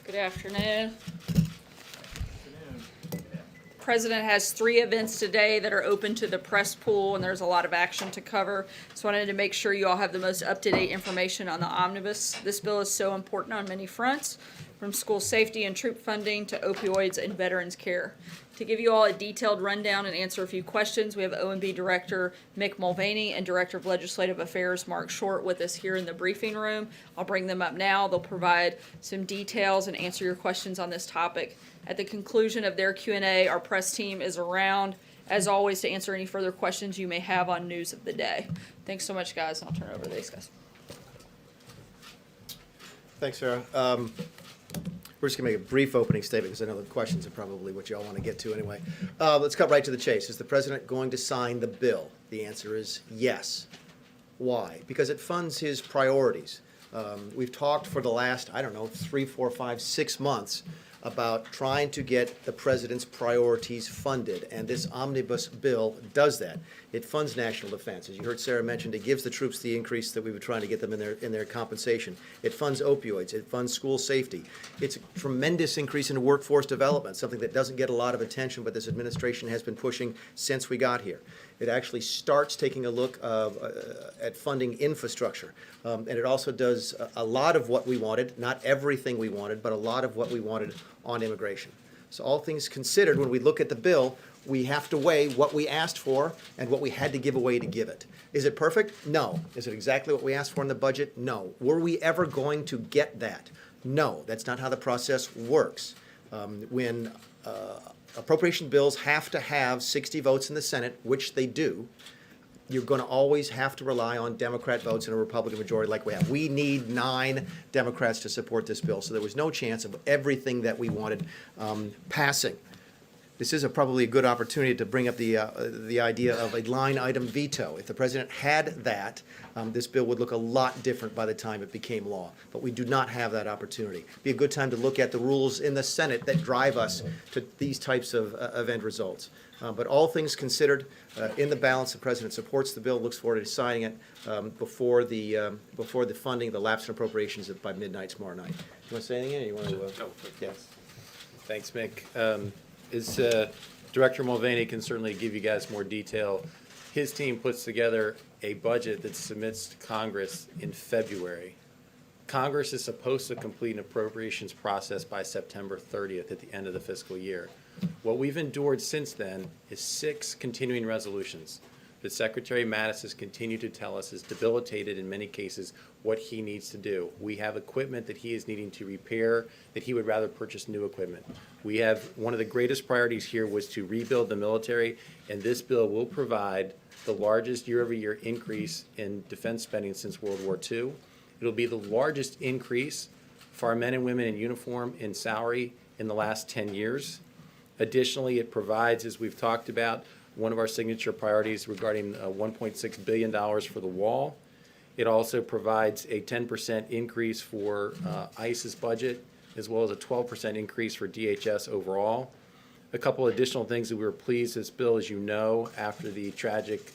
Good afternoon. President has 3 events today that are open to the press pool, and there's a lot of action to cover. So I wanted to make sure you all have the most up-to-date information on the omnibus. This bill is so important on many fronts, from school safety and troop funding to opioids and veterans care. To give you all a detailed rundown and answer a few questions, we have OMB Director Mick Mulvaney and Director of Legislative Affairs Mark Short with us here in the briefing room. I'll bring them up now. They'll provide some details and answer your questions on this topic. At the conclusion of their Q&A, our press team is around, as always, to answer any further questions you may have on news of the day. Thanks so much, guys, and I'll turn it over to these guys. Thanks, Sarah. We're just going to make a brief opening statement because I know the questions are probably what you all want to get to anyway. Let's cut right to the chase. Is the president going to sign the bill? The answer is yes. Why? Because it funds his priorities. We've talked for the last, 3, 4, 5, 6 months about trying to get the president's priorities funded, and this omnibus bill does that. It funds national defense. As you heard Sarah mention, it gives the troops the increase that we were trying to get them in their compensation. It funds opioids. It funds school safety. It's a tremendous increase in workforce development, something that doesn't get a lot of attention, but this administration has been pushing since we got here. It actually starts taking a look at funding infrastructure. And it also does a lot of what we wanted, not everything we wanted, but a lot of what we wanted on immigration. So all things considered, when we look at the bill, we have to weigh what we asked for and what we had to give away to give it. Is it perfect? No. Is it exactly what we asked for in the budget? No. Were we ever going to get that? No. That's not how the process works. When appropriation bills have to have 60 votes in the Senate, which they do, you're going to always have to rely on Democrat votes in a Republican majority like we have. We need 9 Democrats to support this bill, so there was no chance of everything that we wanted passing. This is probably a good opportunity to bring up the idea of a line item veto. If the president had that, this bill would look a lot different by the time it became law. But we do not have that opportunity. It'd be a good time to look at the rules in the Senate that drive us to these types of end results. But all things considered, in the balance, the president supports the bill, looks forward to signing it before the funding, the lapse in appropriations by midnight tomorrow night. You want to say anything? Or you want to? No. Yes. Thanks, Mick. Director Mulvaney can certainly give you guys more detail. His team puts together a budget that submits to Congress in February. Congress is supposed to complete an appropriations process by September 30th at the end of the fiscal year. What we've endured since then is 6 continuing resolutions that Secretary Mattis has continued to tell us is debilitated in many cases what he needs to do. We have equipment that he is needing to repair that he would rather purchase new equipment. We have one of the greatest priorities here was to rebuild the military, and this bill will provide the largest year-over-year increase in defense spending since World War II. It'll be the largest increase for our men and women in uniform in salary in the last 10 years. Additionally, it provides, as we've talked about, one of our signature priorities regarding $1.6 billion for the wall. It also provides a 10% increase for ICE's budget, as well as a 12% increase for DHS overall. A couple additional things that we were pleased this bill, as you know, after the tragic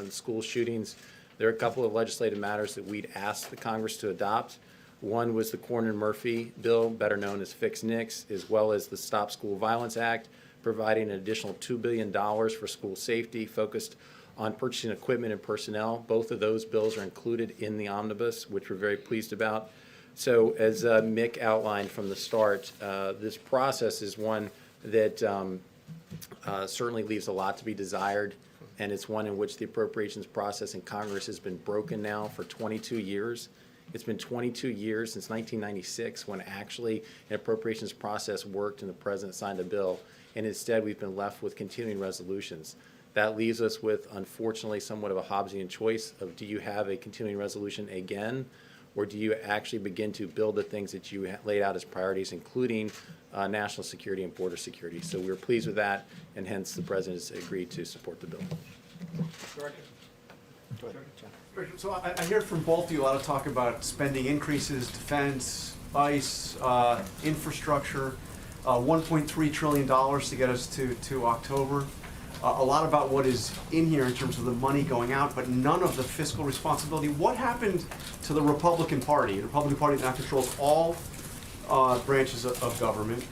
school shootings, there are a couple of legislative matters that we'd asked the Congress to adopt. One was the Cornyn-Murphy bill, better known as Fix NICS, as well as the Stop School Violence Act, providing an additional $2 billion for school safety, focused on purchasing equipment and personnel. Both of those bills are included in the omnibus, which we're very pleased about. So as Mick outlined from the start, this process is one that certainly leaves a lot to be desired, and it's one in which the appropriations process in Congress has been broken now for 22 years. It's been 22 years since 1996 when actually an appropriations process worked and the president signed a bill. And instead, we've been left with continuing resolutions. That leaves us with, unfortunately, somewhat of a Hobbesian choice of, do you have a continuing resolution again, or do you actually begin to build the things that you laid out as priorities, including national security and border security? So we're pleased with that, and hence the president has agreed to support the bill. Director. So I heard from both of you a lot of talk about spending increases, defense, ICE, infrastructure. $1.3 trillion to get us to October. A lot about what is in here in terms of the money going out, but none of the fiscal responsibility. What happened to the Republican Party? The Republican Party now controls all branches of government.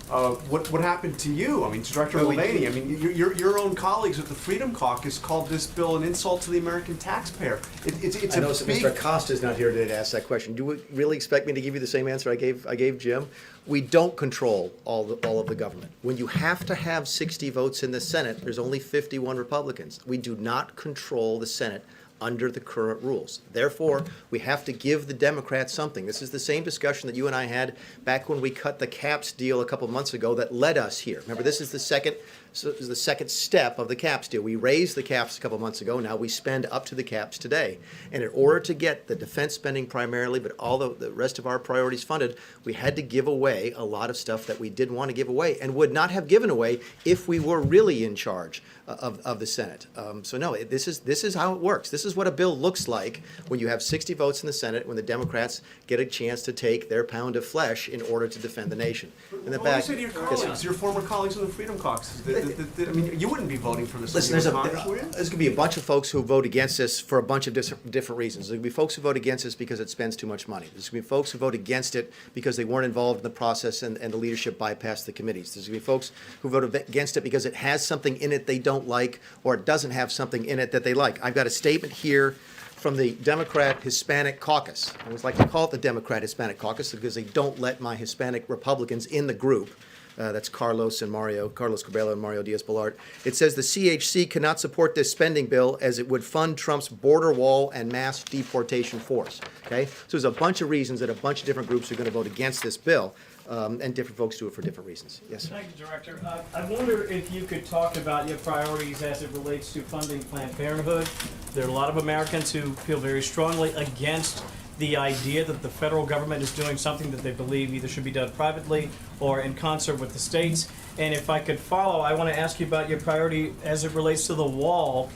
What happened to you? I mean, Director Well, Mulvaney, I mean, your own colleagues at the Freedom Caucus called this bill an insult to the American taxpayer. It's I know a so big... Mr. Acosta's not here today to ask that question. Do you really expect me to give you the same answer I gave Jim? We don't control all of the government. When you have to have 60 votes in the Senate, there's only 51 Republicans. We do not control the Senate under the current rules. Therefore, we have to give the Democrats something. This is the same discussion that you and I had back when we cut the caps deal a couple months ago that led us here. Remember, this is the second step of the caps deal. We raised the caps a couple months ago. Now we spend up to the caps today. And in order to get the defense spending primarily, but all the rest of our priorities funded, we had to give away a lot of stuff that we didn't want to give away and would not have given away if we were really in charge of the Senate. So no, this is how it works. This is what a bill looks like when you have 60 votes in the Senate, when the Democrats get a chance to take their pound of flesh in order to defend the nation. In the What do you back, say to your yes, sir. colleagues, your former colleagues in the Freedom Caucus? I mean, you wouldn't be voting for this. Listen, in there's Congress, would you? going to be a bunch of folks who vote against this for a bunch of different reasons. There's going to be folks who vote against this because it spends too much money. There's going to be folks who vote against it because they weren't involved in the process and the leadership bypassed the committees. There's going to be folks who vote against it because it has something in it they don't like or it doesn't have something in it that they like. I've got a statement here from the Democrat Hispanic Caucus. I always like to call it the Democrat Hispanic Caucus because they don't let my Hispanic Republicans in the group. That's Carlos Cabello and Mario Diaz-Balart. It says the CHC cannot support this spending bill as it would fund Trump's border wall and mass deportation force. Okay, so there's a bunch of reasons that a bunch of different groups are going to vote against this bill, and different folks do it for different reasons. Yes, sir. Thank you, Director. I wonder if you could talk about your priorities as it relates to funding Planned Parenthood. There are a lot of Americans who feel very strongly against the idea that the federal government is doing something that they believe either should be done privately or in concert with the states. And if I could follow, I want to ask you about your priority as it relates to the wall.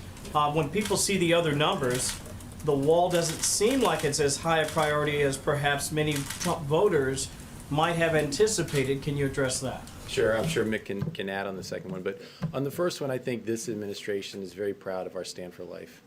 When people see the other numbers, the wall doesn't seem like it's as high a priority as perhaps many Trump voters might have anticipated. Can you address that? Sure, I'm sure Mick can add on the second one. But on the first one, I think this administration is very proud of our Stand for Life.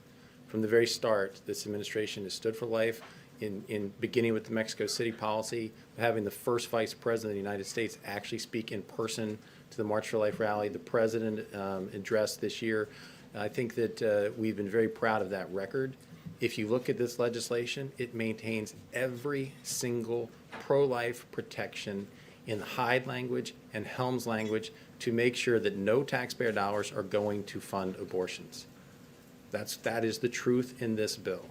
From the very start, this administration has stood for life. In beginning with the Mexico City policy, having the first Vice President of the United States actually speak in person to the March for Life rally, the President addressed this year. I think that we've been very proud of that record. If you look at this legislation, it maintains every single pro-life protection in the Hyde language and Helms language to make sure that no taxpayer dollars are going to fund abortions. That is the truth in this bill.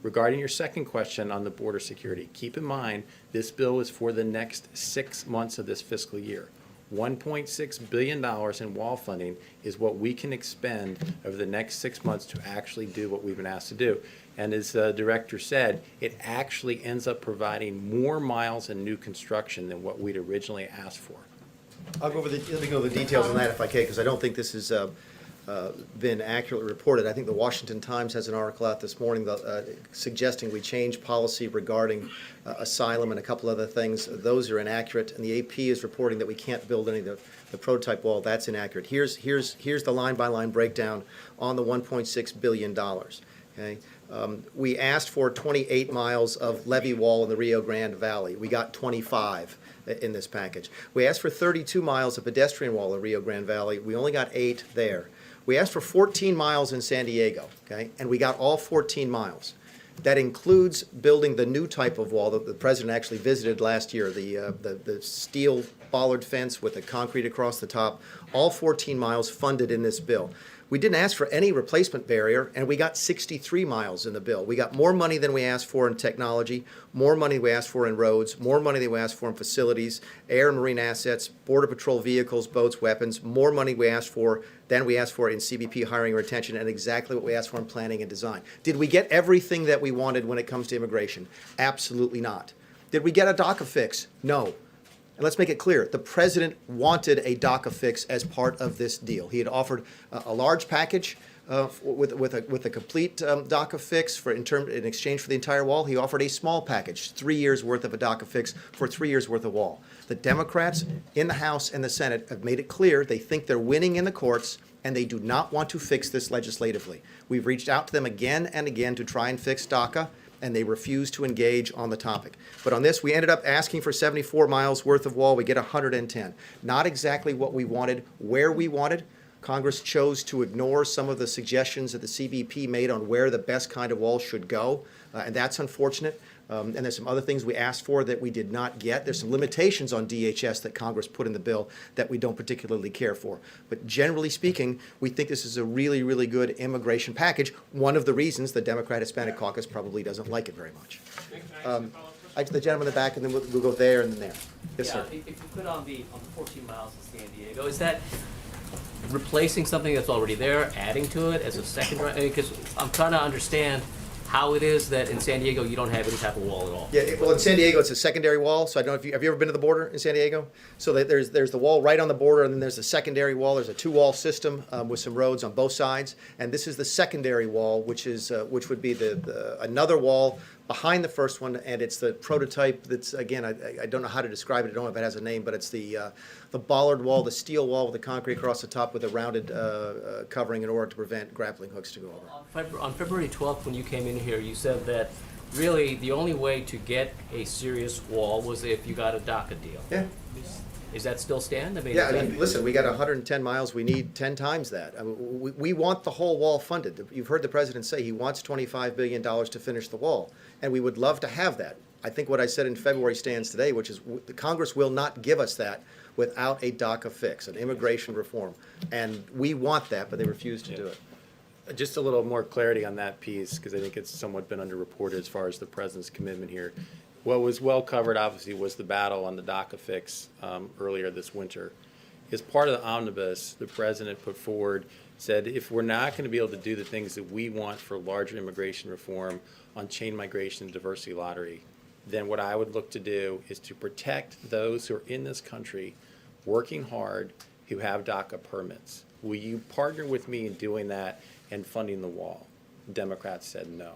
Regarding your second question on the border security, keep in mind this bill is for the next 6 months of this fiscal year. $1.6 billion in wall funding is what we can expend over the next 6 months to actually do what we've been asked to do. And as the director said, it actually ends up providing more miles in new construction than what we'd originally asked for. Let me go over the details on that if I can, because I don't think this has been accurately reported. I think the Washington Times has an article out this morning suggesting we change policy regarding asylum and a couple other things. Those are inaccurate, and the AP is reporting that we can't build any of the prototype wall. That's inaccurate. Here's the line-by-line breakdown on the $1.6 billion. Okay. We asked for 28 miles of levee wall in the Rio Grande Valley. We got 25 in this package. We asked for 32 miles of pedestrian wall in Rio Grande Valley. We only got 8 there. We asked for 14 miles in San Diego, okay, and we got all 14 miles. That includes building the new type of wall that the president actually visited last year, the steel bollard fence with the concrete across the top, all 14 miles funded in this bill. We didn't ask for any replacement barrier, and we got 63 miles in the bill. We got more money than we asked for in technology, more money we asked for in roads, more money than we asked for in facilities, air and marine assets, border patrol vehicles, boats, weapons, more money we asked for than we asked for in CBP hiring and retention, and exactly what we asked for in planning and design. Did we get everything that we wanted when it comes to immigration? Absolutely not. Did we get a DACA fix? No. And let's make it clear, the president wanted a DACA fix as part of this deal. He had offered a large package with a complete DACA fix in exchange for the entire wall. He offered a small package, 3 years worth of a DACA fix for 3 years worth of wall. The Democrats in the House and the Senate have made it clear they think they're winning in the courts and they do not want to fix this legislatively. We've reached out to them again and again to try and fix DACA. and they refused to engage on the topic. But on this, we ended up asking for 74 miles worth of wall. We get 110. Not exactly what we wanted, where we wanted. Congress chose to ignore some of the suggestions that the CBP made on where the best kind of wall should go, and that's unfortunate. And there's some other things we asked for that we did not get. There's some limitations on DHS that Congress put in the bill that we don't particularly care for. But generally speaking, we think this is a really, really good immigration package. One of the reasons the Democrat Hispanic Caucus probably doesn't like it very much. The gentleman in the back, and then we'll go there and then there. Yes, sir. If you put on the 14 miles of San Diego, is that replacing something that's already there, adding to it as a second? Because I'm trying to understand how it is that in San Diego you don't have any type of wall at all. Yeah, well, in San Diego, it's a secondary wall. So I don't know if have you ever been to the border in San Diego? So there's the wall right on the border, and then there's a secondary wall. There's a two-wall system with some roads on both sides, and this is the secondary wall, which would be another wall behind the first one, and it's the prototype. That's again, I don't know how to describe it. I don't know if it has a name, but it's the bollard wall, the steel wall with the concrete across the top with a rounded covering in order to prevent grappling hooks to go over. On February 12th, when you came in here, you said that really the only way to get a serious wall was if you got a DACA deal. Yeah. Is that still stand? I mean, Yeah, listen, we got 110 miles. We need 10 times that. I mean, we want the whole wall funded. You've heard the president say he wants $25 billion to finish the wall, and we would love to have that. I think what I said in February stands today, which is the Congress will not give us that without a DACA fix, an immigration reform. And we want that, but they refuse to do it. Just a little more clarity on that piece, because I think it's somewhat been underreported as far as the president's commitment here. What was well covered, obviously, was the battle on the DACA fix earlier this winter. As part of the omnibus, the president put forward, said if we're not going to be able to do the things that we want for larger immigration reform on chain migration and diversity lottery, then what I would look to do is to protect those who are in this country working hard who have DACA permits. Will you partner with me in doing that and funding the wall? Democrats said no.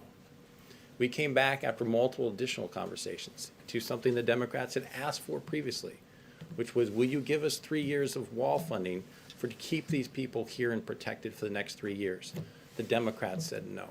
We came back after multiple additional conversations to something the Democrats had asked for previously, which was, will you give us 3 years of wall funding to keep these people here and protected for the next 3 years? The Democrats said no.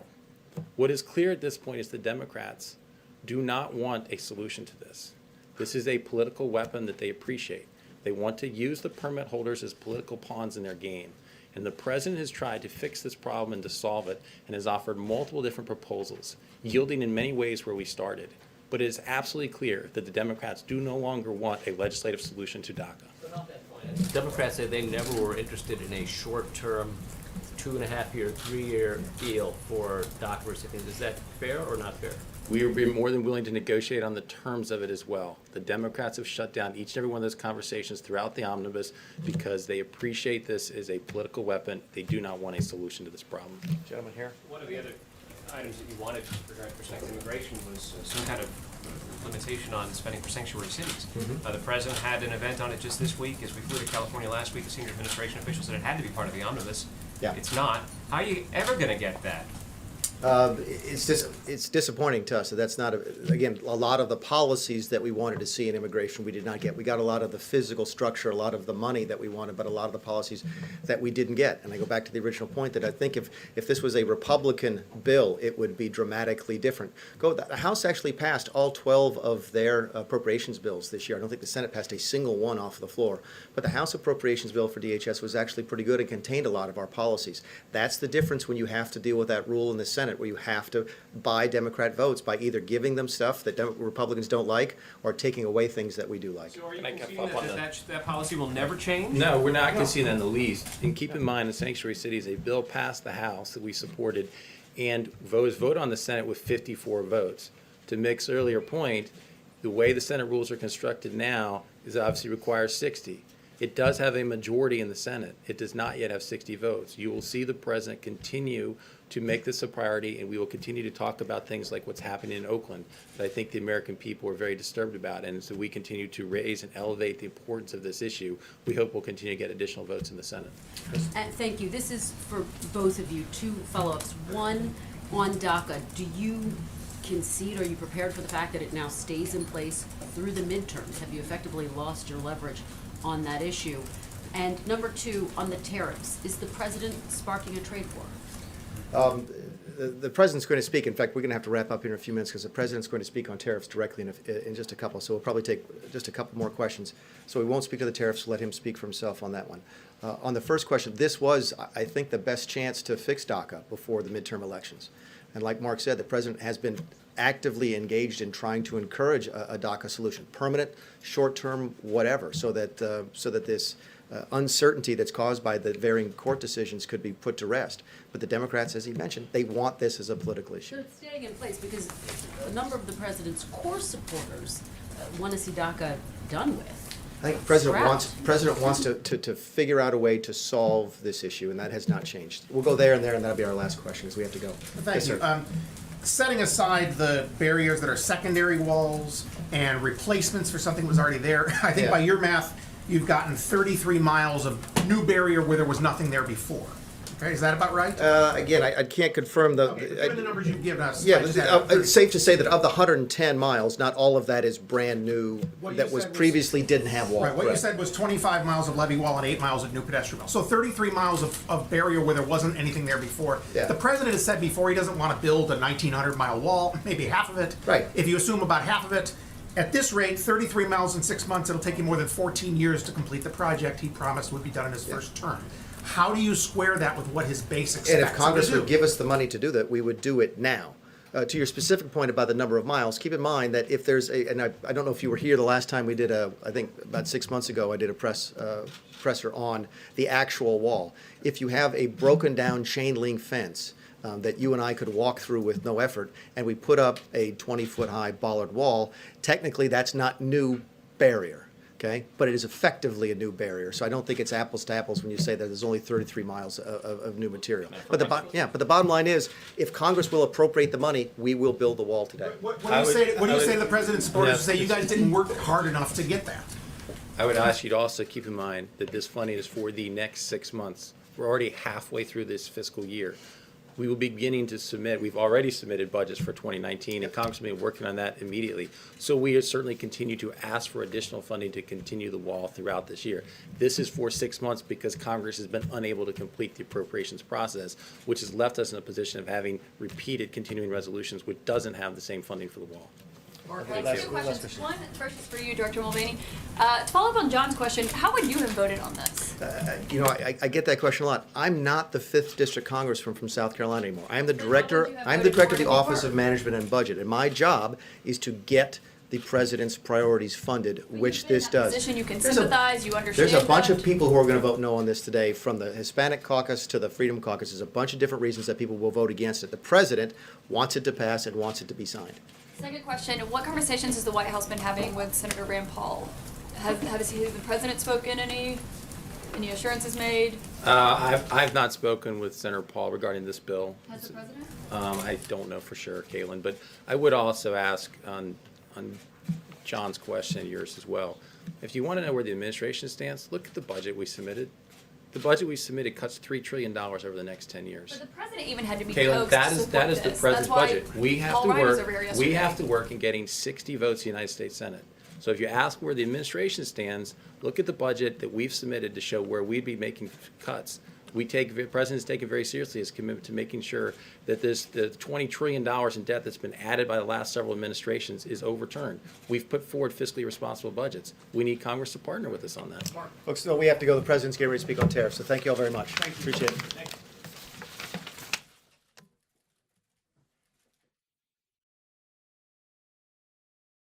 What is clear at this point is the Democrats do not want a solution to this. This is a political weapon that they appreciate. They want to use the permit holders as political pawns in their game. And the president has tried to fix this problem and to solve it and has offered multiple different proposals, yielding in many ways where we started. But it is absolutely clear that the Democrats do no longer want a legislative solution to DACA. But on that point, Democrats said they never were interested in a short-term, 2.5-year, 3-year deal for DACA recipients. Is that fair or not fair? We would be more than willing to negotiate on the terms of it as well. The Democrats have shut down each and every one of those conversations throughout the omnibus because they appreciate this as a political weapon. They do not want a solution to this problem. Gentleman here. One of the other items that you wanted regarding protecting immigration was some kind of limitation on spending for sanctuary cities. The president had an event on it just this week. As we flew to California last week, the senior administration officials said it had to be part of the omnibus. Yeah. It's not. How are you ever going to get that? It's disappointing to us that that's not, again, a lot of the policies that we wanted to see in immigration we did not get. We got a lot of the physical structure, a lot of the money that we wanted, but a lot of the policies that we didn't get. And I go back to the original point that I think if this was a Republican bill, it would be dramatically different. The House actually passed all 12 of their appropriations bills this year. I don't think the Senate passed a single one off the floor. But the House appropriations bill for DHS was actually pretty good and contained a lot of our policies. That's the difference when you have to deal with that rule in the Senate, where you have to buy Democrat votes by either giving them stuff that Republicans don't like or taking away things that we do like. So are you Can I conceding follow up on that policy will never change? No, we're not conceding that in the least. And keep in mind, the sanctuary cities, a bill passed the House that we supported and was voted on the Senate with 54 votes. To Mick's earlier point, the way the Senate rules are constructed now is obviously requires 60. It does have a majority in the Senate. It does not yet have 60 votes. You will see the president continue to make this a priority, and we will continue to talk about things like what's happening in Oakland that I think the American people are very disturbed about. And so we continue to raise and elevate the importance of this issue. We hope we'll continue to get additional votes in the Senate. Thank you. This is for both of you. 2 follow-ups. One, on DACA, do you concede, are you prepared for the fact that it now stays in place through the midterms? Have you effectively lost your leverage on that issue? And number 2, on the tariffs, is the president sparking a trade war? the president's going to speak. In fact, we're going to have to wrap up here in a few minutes because the president's going to speak on tariffs directly in just a couple. So we'll probably take just a couple more questions. So we won't speak of the tariffs. Let him speak for himself on that one. On the first question, this was, I think, the best chance to fix DACA before the midterm elections. And like Mark said, the president has been actively engaged in trying to encourage a DACA solution, permanent, short-term, whatever, so that this uncertainty that's caused by the varying court decisions could be put to rest. But the Democrats, as he mentioned, they want this as a political issue. So it's staying in place because a number of the president's core supporters want to see DACA done with. I think the president Scrapped. wants to figure out a way to solve this issue, and that has not changed. We'll go there and there, and that'll be our last question because we have to go. Thank Yes, you. sir. Setting aside the barriers that are secondary walls and replacements for something that was already there, I think Yeah. by your math, you've gotten 33 miles of new barrier where there was nothing there before. Okay, is that about right? Again, I can't confirm the. Okay, given the numbers you've given us. Yeah, I just had it's safe to say that of the 110 miles, not all of that is brand new, What you that was said was- previously didn't have wall. Right, what you Correct. said was 25 miles of levee wall and 8 miles of new pedestrian wall. So 33 miles of barrier where there wasn't anything there before. Yeah. The president has said before he doesn't want to build a 1,900-mile wall, maybe half of it. Right. If you assume about half of it, at this rate, 33 miles in 6 months, it'll take you more than 14 years to complete the project he promised would be done in his first term. How do you square that with what his base expects And him if to Congress do? would give us the money to do that, we would do it now. To your specific point about the number of miles, keep in mind that if there's a, and I don't know if you were here the last time we did I think about 6 months ago, I did a presser on the actual wall. If you have a broken down chain link fence that you and I could walk through with no effort, and we put up a 20-foot high bollard wall, technically that's not new barrier. Okay, but it is effectively a new barrier, so I don't think it's apples to apples when you say that there's only 33 miles of new material. But the bottom line is, if Congress will appropriate the money, we will build the wall today. What do you say to the president's supporters who say you guys didn't work hard enough to get that? I would ask you to also keep in mind that this funding is for the next 6 months. We're already halfway through this fiscal year. We will be beginning to submit, we've already submitted budgets for 2019, and Congress will be working on that immediately. So we certainly continue to ask for additional funding to continue the wall throughout this year. This is for 6 months because Congress has been unable to complete the appropriations process, which has left us in a position of having repeated continuing resolutions, which doesn't have the same funding for the wall. Two questions. One, first is for you, Director Mulvaney. To follow up on John's question, how would you have voted on this? You know, I get that question a lot. I'm not the 5th District Congressman from South Carolina anymore. I'm the director. would you have I'm the voted director of for the it if you Office were? of Management and Budget, and my job is to get the president's priorities funded, which You've been in this that does. Position, you can There's a- sympathize, you understand. There's a bunch that. of people who are going to vote no on this today, from the Hispanic caucus to the Freedom Caucus. There's a bunch of different reasons that people will vote against it. The president wants it to pass and wants it to be signed. Second question, what conversations has the White House been having with Senator Rand Paul? Has the president spoken any assurances made? I've not spoken with Senator Paul regarding this bill. Has the president? I don't know for sure, Caitlin, but I would also ask on John's question and yours as well. If you want to know where the administration stands, look at the budget we submitted. The budget we submitted cuts $3 trillion over the next 10 years. But the president even had to be Caitlin, coaxed that to is support the this. president's That's why budget. We have Paul to Ryan was work. over here We yesterday. have to work in getting 60 votes in the United States Senate. So if you ask where the administration stands, look at the budget that we've submitted to show where we'd be making cuts. The president's taken very seriously his commitment to making sure that the $20 trillion in debt that's been added by the last several administrations is overturned. We've put forward fiscally responsible budgets. We need Congress to partner with us on that. Folks, so we have to go. The president's getting ready to speak on tariffs, so thank you all very much. Appreciate it.